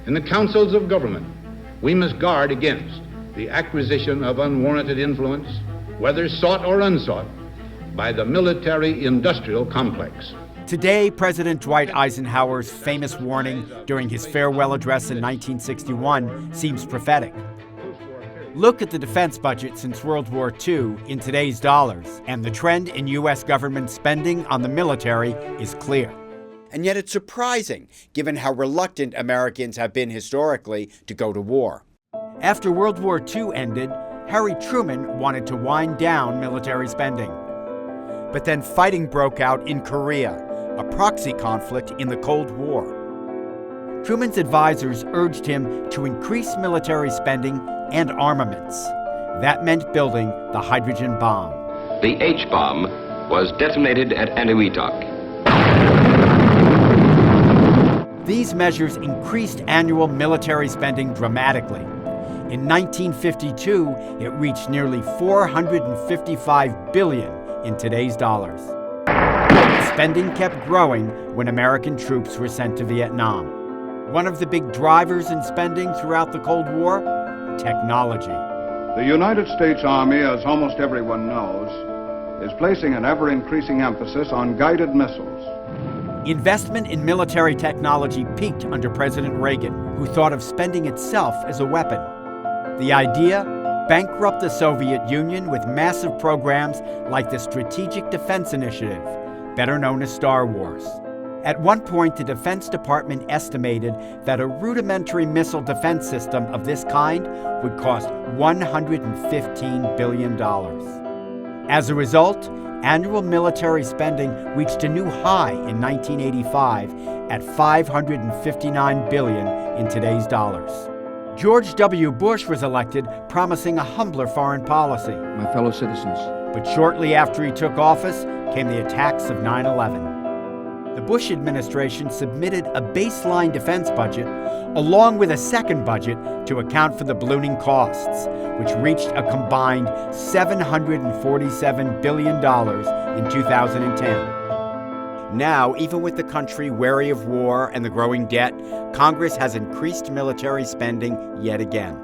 In the councils of government, we must guard against the acquisition of unwarranted influence, whether sought or unsought, by the military-industrial complex. Today, President Dwight Eisenhower's famous warning during his farewell address in 1961 seems prophetic. Look at the defense budget since World War II in today's dollars, and the trend in U.S. government spending on the military is clear. And yet it's surprising, given how reluctant Americans have been historically to go to war. After World War II ended, Harry Truman wanted to wind down military spending. But then fighting broke out in Korea, a proxy conflict in the Cold War. Truman's advisors urged him to increase military spending and armaments. That meant building the hydrogen bomb. The H-bomb was detonated at Eniwetok. These measures increased annual military spending dramatically. In 1952, it reached nearly $455 billion in today's dollars. Spending kept growing when American troops were sent to Vietnam. One of the big drivers in spending throughout the Cold War? Technology. The United States Army, as almost everyone knows, is placing an ever-increasing emphasis on guided missiles. Investment in military technology peaked under President Reagan, who thought of spending itself as a weapon. The idea? Bankrupt the Soviet Union with massive programs like the Strategic Defense Initiative, better known as Star Wars. At one point, the Defense Department estimated that a rudimentary missile defense system of this kind would cost $115 billion. As a result, annual military spending reached a new high in 1985 at $559 billion in today's dollars. George W. Bush was elected, promising a humbler foreign policy. My fellow citizens. But shortly after he took office came the attacks of 9/11. The Bush administration submitted a baseline defense budget along with a second budget to account for the ballooning costs, which reached a combined $747 billion in 2010. Now, even with the country wary of war and the growing debt, Congress has increased military spending yet again.